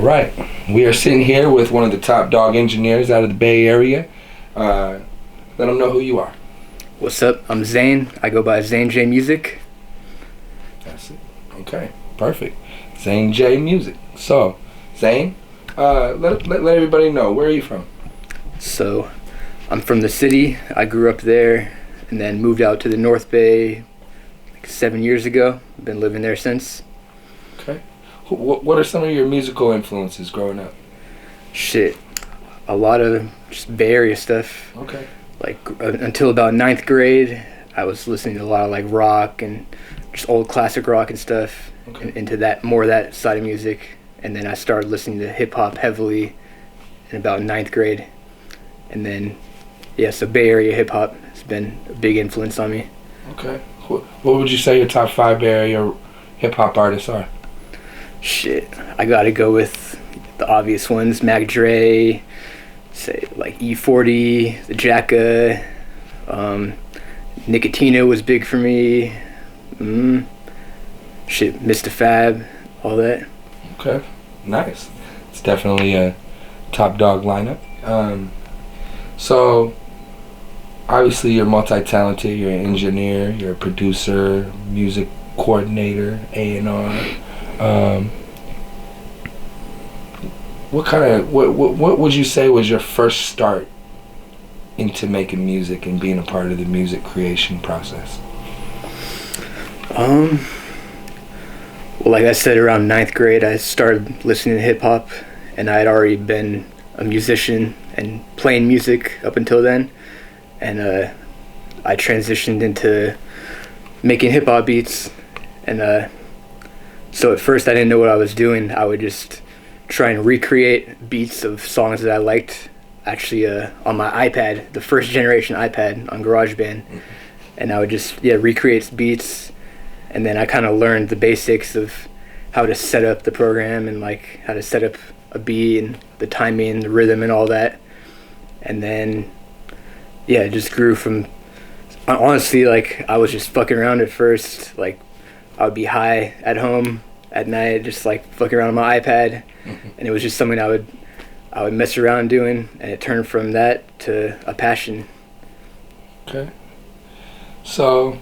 right. We are sitting here with one of the top dog engineers out of the Bay Area. Let them know who you are. What's up? I'm Zane. I go by Zane J Music. That's it. Okay, perfect. Zane J Music. So, Zane, let everybody know, where are you from? So, I'm from the city. I grew up there and then moved out to the North Bay like 7 years ago. I've been living there since. Okay. What are some of your musical influences growing up? Shit. A lot of just Bay Area stuff. Okay. Like until about 9th grade, I was listening to a lot of like rock and just old classic rock and stuff. Okay. And into that, more of that side of music. And then I started listening to hip hop heavily in about 9th grade. And then, yeah, so Bay Area hip hop has been a big influence on me. Okay. What would you say your top 5 Bay Area hip hop artists are? Shit, I gotta go with the obvious ones. Mac Dre, say like E40, the Jacka, Nicotina was big for me. Shit, Mr. Fab, all that. Okay, nice. It's definitely a top dog lineup. So, obviously you're multi-talented. You're an engineer, you're a producer, music coordinator, A&R. What would you say was your first start into making music and being a part of the music creation process? Well, like I said, around 9th grade, I started listening to hip hop, and I had already been a musician and playing music up until then, and I transitioned into making hip hop beats, and so at first I didn't know what I was doing. I would just try and recreate beats of songs that I liked, actually on my iPad, the first generation iPad on GarageBand, and I would just recreate beats. And then I kind of learned the basics of how to set up the program and like how to set up a beat and the timing, the rhythm and all that. And then, it just grew from, honestly, like I was just fucking around at first. Like I would be high at home at night, just like fucking around on my iPad. And it was just something I would mess around doing, and it turned from that to a passion. Okay. So,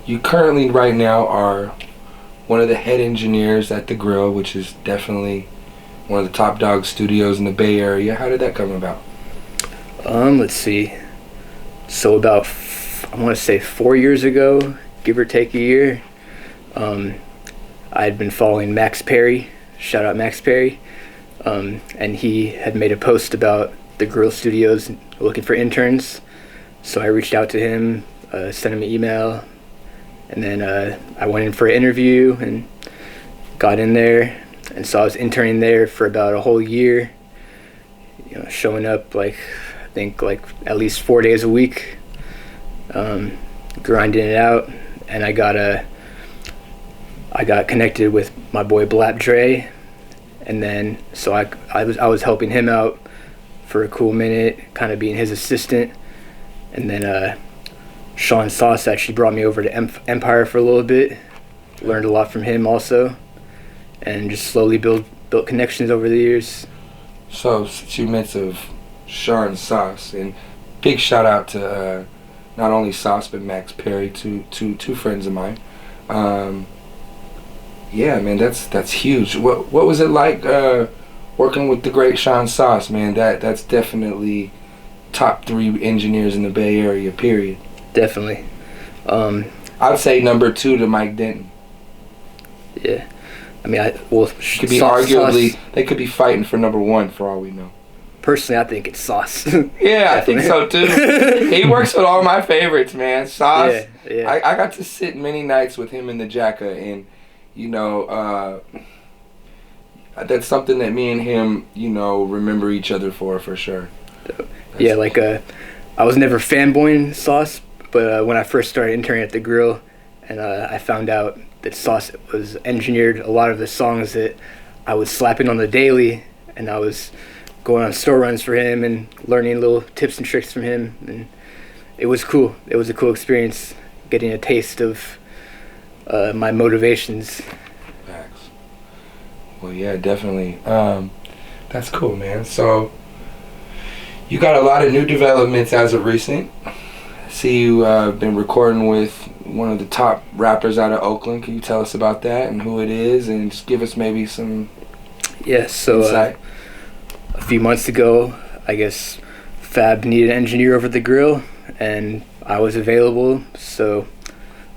you currently right now are one of the head engineers at The Grill, which is definitely one of the top dog studios in the Bay Area. How did that come about? Let's see. So about, I want to say 4 years ago, give or take a year, I had been following Max Perry, shout out Max Perry, and he had made a post about The Grill Studios looking for interns. So I reached out to him, sent him an email, and then I went in for an interview and got in there. And so I was interning there for about a whole year, showing up I think at least 4 days a week, grinding it out. And I got connected with my boy Blap Dre, and then so I was helping him out for a cool minute, kind of being his assistant. And then Sean Sauce actually brought me over to Empire for a little bit. Learned a lot from him also, and just slowly built connections over the years. So, since you mentioned Sean Sauce, and big shout out to not only Sauce but Max Perry, two friends of mine. Yeah, man, that's huge. What was it like working with the great Sean Sauce, man? That's definitely top 3 engineers in the Bay Area, period. Definitely. I'd say number 2 to Mike Denton. Yeah. I mean, could be arguably, they could be fighting for number 1 for all we know. Personally, I think it's Sauce. Yeah, I think so too. He works with all my favorites, man. Sauce. Yeah. I got to sit many nights with him in the Jacka, and that's something that me and him, remember each other for sure. Yeah, I was never fanboying Sauce, but when I first started interning at The Grill, and I found out that Sauce was engineered a lot of the songs that I was slapping on the daily, and I was going on store runs for him and learning little tips and tricks from him, and it was cool. It was a cool experience, getting a taste of my motivations. Facts. Well, yeah, definitely. That's cool, man. So you got a lot of new developments as of recent. See you been recording with one of the top rappers out of Oakland. Can you tell us about that and who it is, and just give us maybe some insight? A few months ago, I guess Fab needed an engineer over the grill, and I was available, so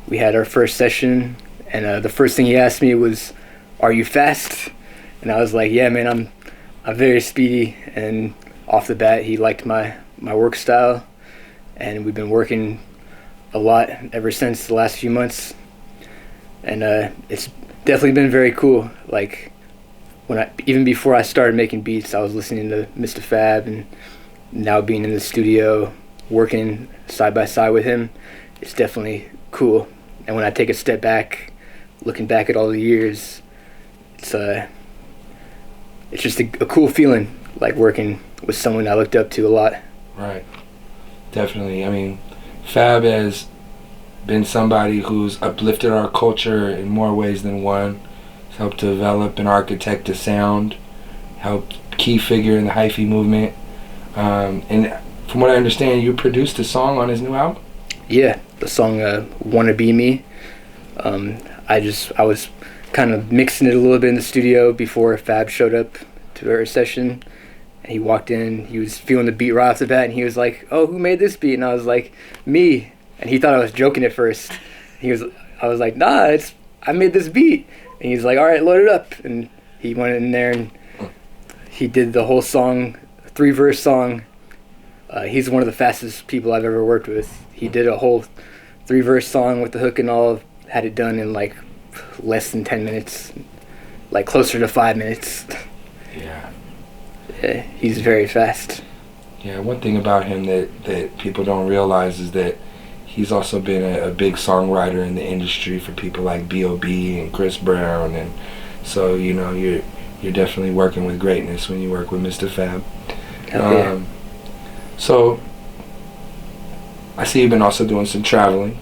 we had our first session, and the first thing he asked me was, "Are you fast?" And I was like, "Yeah, man, I'm very speedy." And off the bat, he liked my work style, and we've been working a lot ever since the last few months, and it's definitely been very cool. Like, even before I started making beats, I was listening to Mr. Fab, and now being in the studio working side by side with him, it's definitely cool. And when I take a step back, looking back at all the years, it's just a cool feeling, like working with someone I looked up to a lot. Right. Definitely. I mean, Fab has been somebody who's uplifted our culture in more ways than one. He's helped develop and architect a sound, helped key figure in the hyphy movement. And from what I understand, you produced a song on his new album? Yeah, the song "Wanna Be Me." I was kind of mixing it a little bit in the studio before Fab showed up to our session. And he walked in, he was feeling the beat right off the bat, and he was like, "Oh, who made this beat?" And I was like, "Me." And he thought I was joking at first. I was like, "Nah, I made this beat." And he's like, "All right, load it up." And he went in there and he did the whole song, 3-verse song. He's one of the fastest people I've ever worked with. He did a whole 3-verse song with the hook and all, had it done in like less than 10 minutes, like closer to 5 minutes. Yeah. Yeah, he's very fast. Yeah, one thing about him that people don't realize is that he's also been a big songwriter in the industry for people like B.O.B. and Chris Brown, and so you're definitely working with greatness when you work with Mr. Fab. Yeah. So I see you've been also doing some traveling.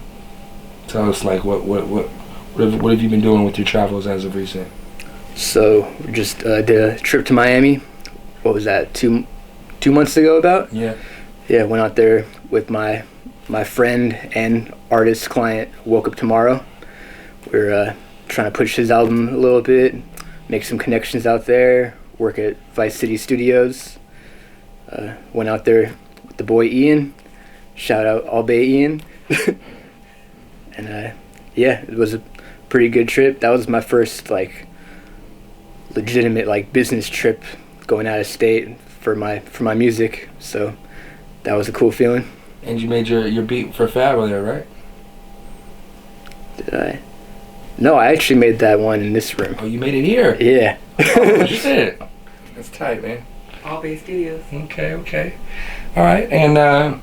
Tell us, like, what have you been doing with your travels as of recent? So we just did a trip to Miami. What was that, 2 months ago about? Yeah. Yeah, went out there with my friend and artist client, Woke Up Tomorrow. We're trying to push his album a little bit, make some connections out there, work at Vice City Studios. Went out there with the boy Ian. Shout out All Bay Ian. And yeah, it was a pretty good trip. That was my first like legitimate like business trip, going out of state for my music. So that was a cool feeling. And you made your beat for Fab there, right? Did I? No, I actually made that one in this room. Oh, you made it here? Yeah. Oh, shit. That's tight, man. All Bay Studios. Okay. All right, and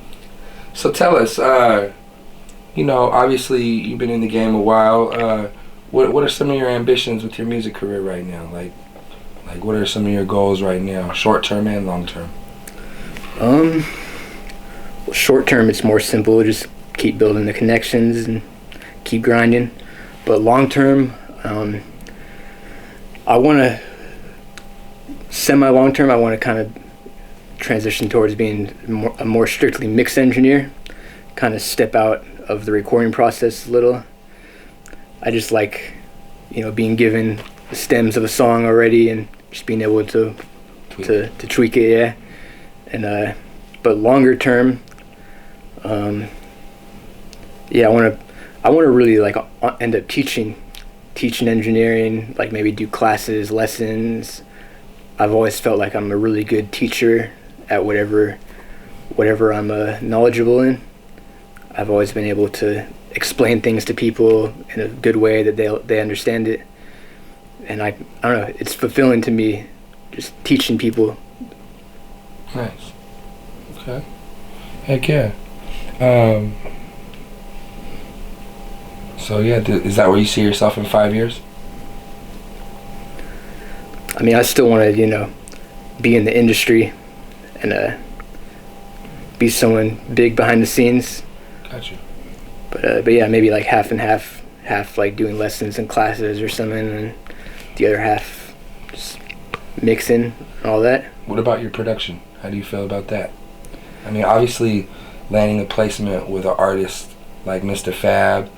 so tell us, obviously you've been in the game a while. What are some of your ambitions with your music career right now? Like what are some of your goals right now, short term and long term? Short term, it's more simple. Just keep building the connections and keep grinding. But long term, I want to semi-long term. I want to kind of transition towards being a more strictly mix engineer. Kind of step out of the recording process a little. I just like, being given the stems of a song already and just being able to tweak it, yeah. And but longer term, yeah, I want to really like end up teaching engineering, like maybe do classes, lessons. I've always felt like I'm a really good teacher at whatever I'm knowledgeable in. I've always been able to explain things to people in a good way that they understand it. And I don't know, it's fulfilling to me just teaching people. Nice. Okay. Heck yeah. So yeah, is that where you see yourself in 5 years? I mean, I still want to, be in the industry and be someone big behind the scenes. Gotcha. But yeah, maybe like half and half like doing lessons and classes or something, and the other half just mixing and all that. What about your production? How do you feel about that? I mean, obviously, landing a placement with an artist like Mr. Fab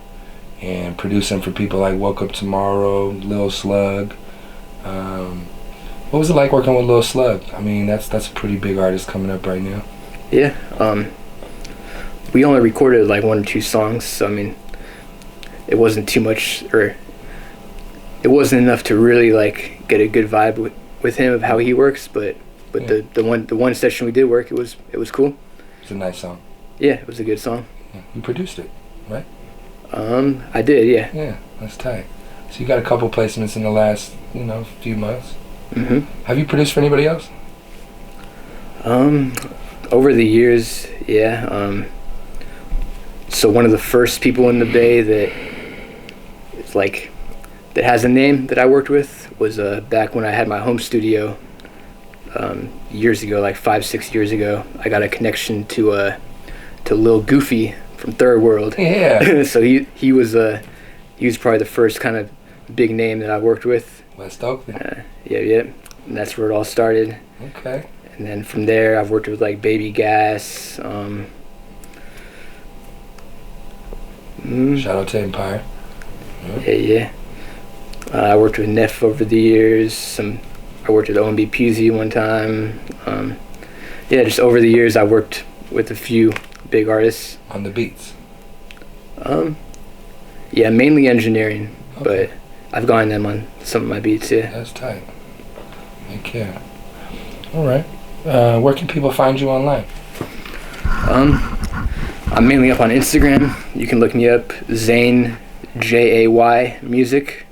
and producing for people like Woke Up Tomorrow, Lil Slug. What was it like working with Lil Slug? I mean, that's a pretty big artist coming up right now. Yeah, we only recorded like 1 or 2 songs, so I mean, it wasn't too much, or it wasn't enough to really like get a good vibe with him of how he works. But Yeah. the one session we did work, it was cool. It's a nice song. Yeah, it was a good song. Yeah. You produced it, right? I did, yeah. Yeah, that's tight. So you got a couple placements in the last, few months. Mhm. Have you produced for anybody else? Over the years, yeah. So one of the first people in the Bay that it's like that has a name that I worked with was back when I had my home studio years ago, like 5-6 years ago. I got a connection to Lil Goofy from Third World. Yeah. So he was probably the first kind of big name that I worked with. West Oakland. Yeah. And that's where it all started. Okay. And then from there, I've worked with like Baby Gas. Shout out to Empire. Yeah. I worked with Neff over the years. I worked with OMB Pusey one time. Just over the years, I worked with a few big artists. On the beats. Yeah, mainly engineering, Okay. but I've gotten them on some of my beats. Yeah. That's tight. Okay. All right. Where can people find you online? I'm mainly up on Instagram. You can look me up, Zane, Jay Music.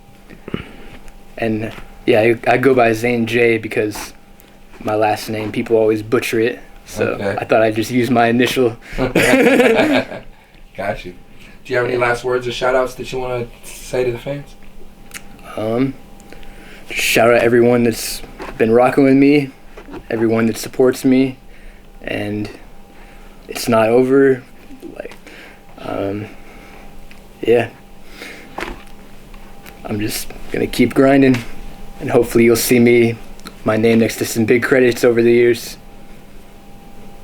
And yeah, I go by Zane J because my last name, people always butcher it. So Okay. I thought I'd just use my initial. Got you. Do you have any last words or shout outs that you want to say to the fans? Shout out everyone that's been rocking with me, everyone that supports me, and it's not over. Like, yeah. I'm just gonna keep grinding, and hopefully you'll see my name next to some big credits over the years.